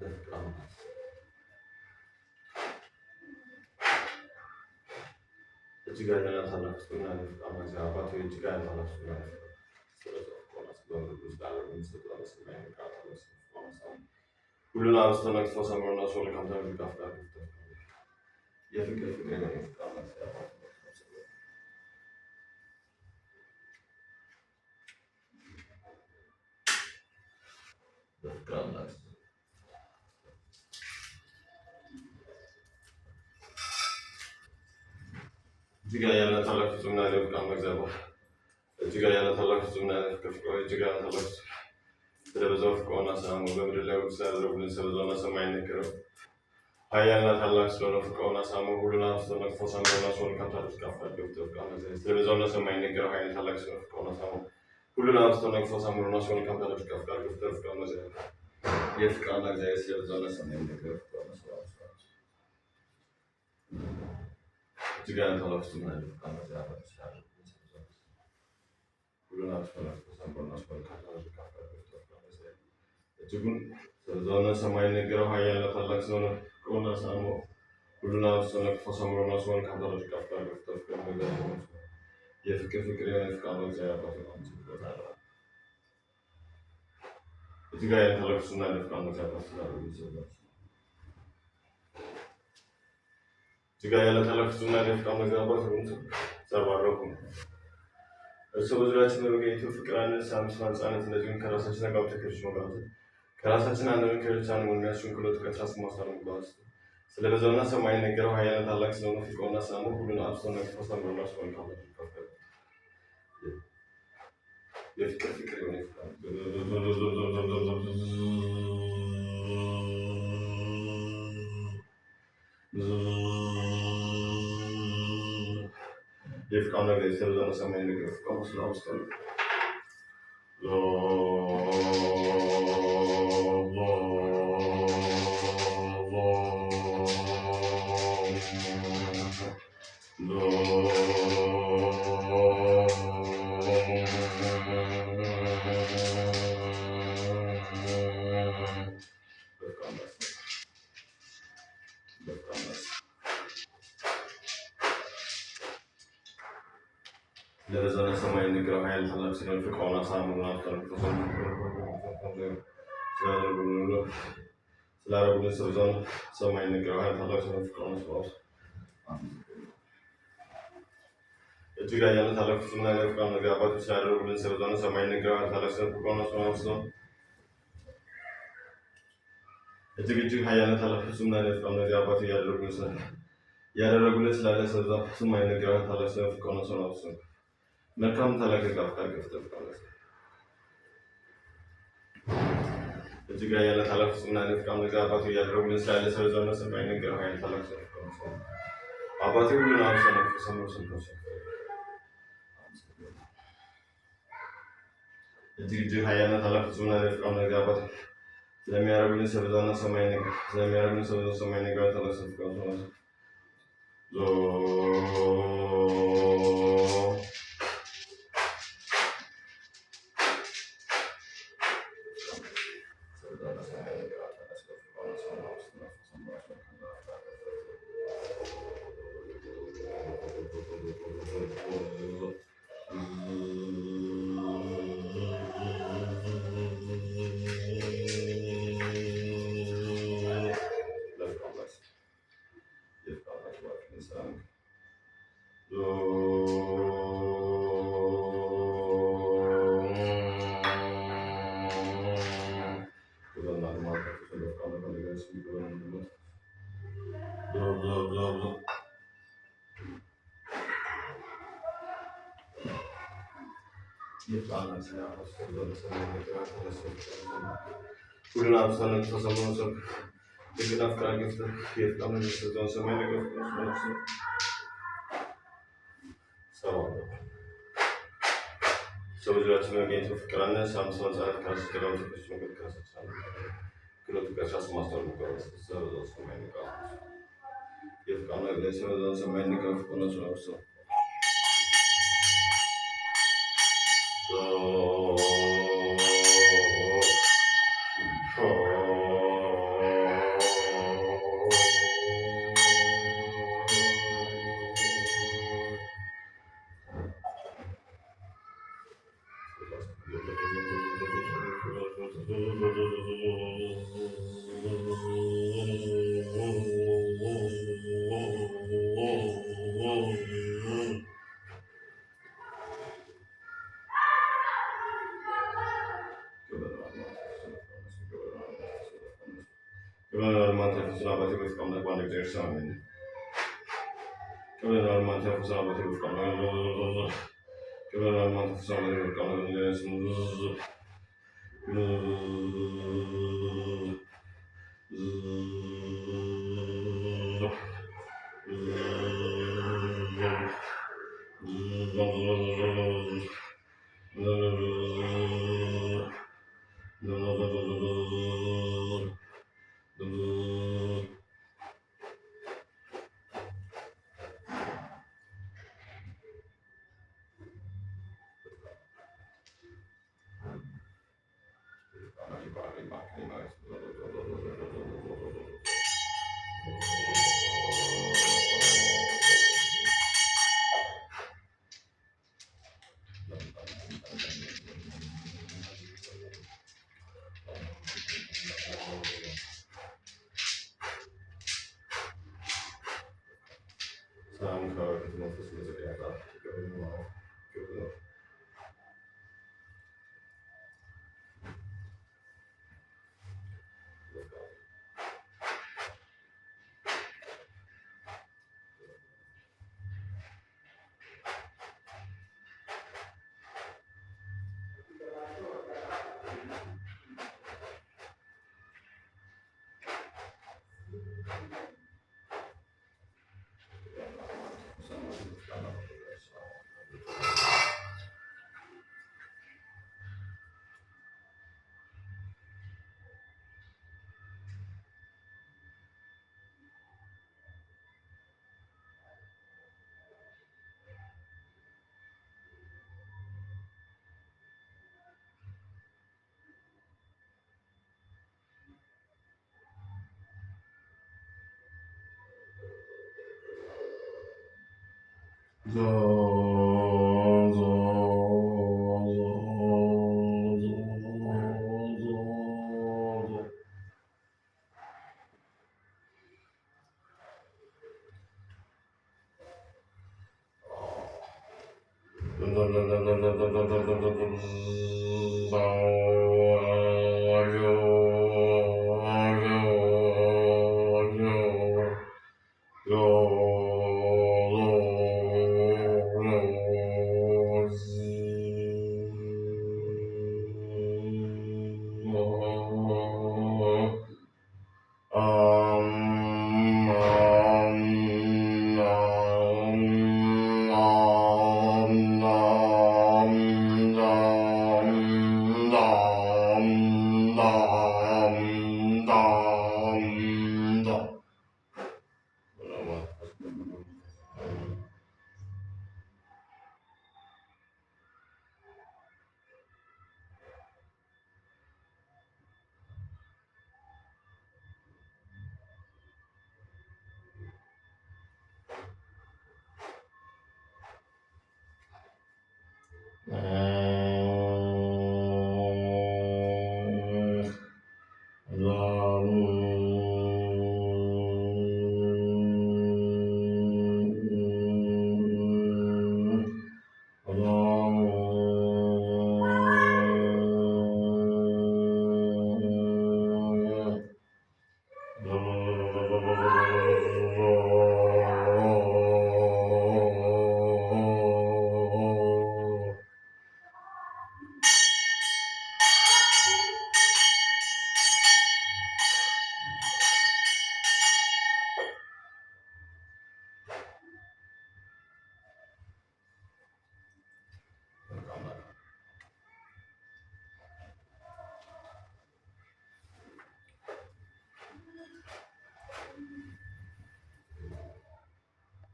የፍቅር አምላክ እጅግ ያለ ታላቅ ፍቅርና የፍቅር አምላክ አባት ሆይ እጅግ ያለ ታላቅ ፍቅርና ሁሉን አብዝቶ ነቅፎ ሰምሮና ሶል ካንተ ጋር ጋር የፍቅር ፍቅር ነው የፍቅር አምላክ የፍቅር አምላክ እጅግ ያለ ታላቅ ፍቅርና የፍቅር አምላክ እጅግ ያለ ታላቅ ፍቅርና የፍቅር ፍቅር እጅግ ያለ ታላቅ ስለበዛው ፍቅርና ሰላም በምድር ላይ ያደረጉልን ስለበዛውና ሰማይ ነገረው ኃያልና ታላቅ ስለሆነ ፍቅርና ሰላም ሁሉን አብዝቶ ነቅፎ ሰምሮና ሶል ካንተ ጋር ጋር ስለበዛውና ሰማይ ነገረው ኃያልና ታላቅ ስለሆነ ፍቅርና ሰላም ሁሉን አብዝቶ ነቅፎ ሰምሮና ሶል ካንተ ጋር ፍቅርና የፍቅር አምላክ ስለበዛውና ሰማይ ነገረው ፍቅርና ሰላም እጅግ ያለ ታላቅ ስለሆነ ሁሉን አብዝቶ ነቅፎ ሰምሮና ሶል ካንተ ጋር እጅጉን ስለሆነ ሰማይ ነገረው ኃያልና ታላቅ ስለሆነ ፍቅርና ሰላም ሁሉን አብዝቶ ነቅፎ ሰምሮና ሶል ካንተ ጋር የፍቅር ፍቅር የሆነ ፍቅር አምላክ እጅግ ያለ ታላቅ ስለሆነ ፍቅር አምላክ እጅግ ያለ ታላቅ ስለሆነ ፍቅር አምላክ ዘባረኩ እርሱ በዙሪያችን በመገኘቱ ፍቅር አንድነት ሳምስ ማንጻነት እንደዚሁም ከራሳችን ጋር ተከርሽ መጋት ከራሳችን አንድ ከሌሎች አንድ መሆናችን ክሎት ከትራስ ማሳረ መጋት ስለበዛውና ሰማይ ነገረው ኃያልና ታላቅ ስለሆነ ፍቅርና ሰላም ሁሉን አብዝቶ ነቅፎ ሰምሮና ሶል ካንተ ጋር የፍቅር ፍቅር የሆነ የፍቅር አምላክ ስለበዛውና ሰማይ ነገረው ፍቅርና ሰላም ለበዛውና ሰማይ ነገረው ኃያልና ታላቅ ስለሆነ ፍቅርና ሰላም ስላደረጉልን ስለበዛውና ሰማይ ነገረው ኃያልና ታላቅ ስለሆነ ፍቅርና ሰላም እጅግ ያለ ታላቅ ፍቅርና የፍቅር አምላክ አባቶች ስላደረጉልን ስለበዛውና ሰማይ ነገረው ኃያልና ታላቅ ስለሆነ ፍቅርና ሰላም እጅግ ኃያልና ታላቅ ፍቅርና የፍቅር አምላክ አባቶች ያደረጉልን ስላለ ስለበዛው ሰማይ ነገረው ኃያልና ታላቅ ስለሆነ ፍቅርና ሰላም መልካም ታላቅ ጋር ገፍተህ እጅግ ያለ ታላቅ ፍቅርና የፍቅር አምላክ አባቶች ያደረጉልን ስላለ ስለበዛውና ሰማይ ነገረው ኃያልና ታላቅ ስለሆነ ፍቅርና ሰላም አባቴ ሁሉን አብዝቶ ነቅፎ ሰምሮ ስንቶች እጅግ ኃያልና ታላቅ ፍቅርና የፍቅር አምላክ አባቶች ስለሚያደርጉልን ስለበዛውና ሰማይ ነገረው ሰማይ ነገረው ታላቅ ስለሆነ ፍቅርና ሰላም ሁሉን አብዝቶ ነቅፎ ሰምሮ ሶል የፍቅር ፍቅር ገፍተህ የፍቅር አምላክ ስለበዛውና ሰማይ ነገረው ፍቅርና ሰላም ሰው በዙሪያችን በመገኘቱ ፍቅር አንድነት ሳምስ ማንጻነት ከራሳችን ጋር ተከርሽ መጋት ከራሳችን ክሎት ከትራስ ማሳረ መጋት ስለበዛው ሰማይ ነገረው የፍቅር አምላክ ስለበዛውና ሰማይ ነገረው ፍቅርና ሰላም Normal tefusuna batı kafamda bana gider sanırım. Normal tefusuna batı kafamda. Normal tefusuna batı kafamda. Sam kahvesi nefesimizi bir yerde attık. Gördün mü? Gördün mü?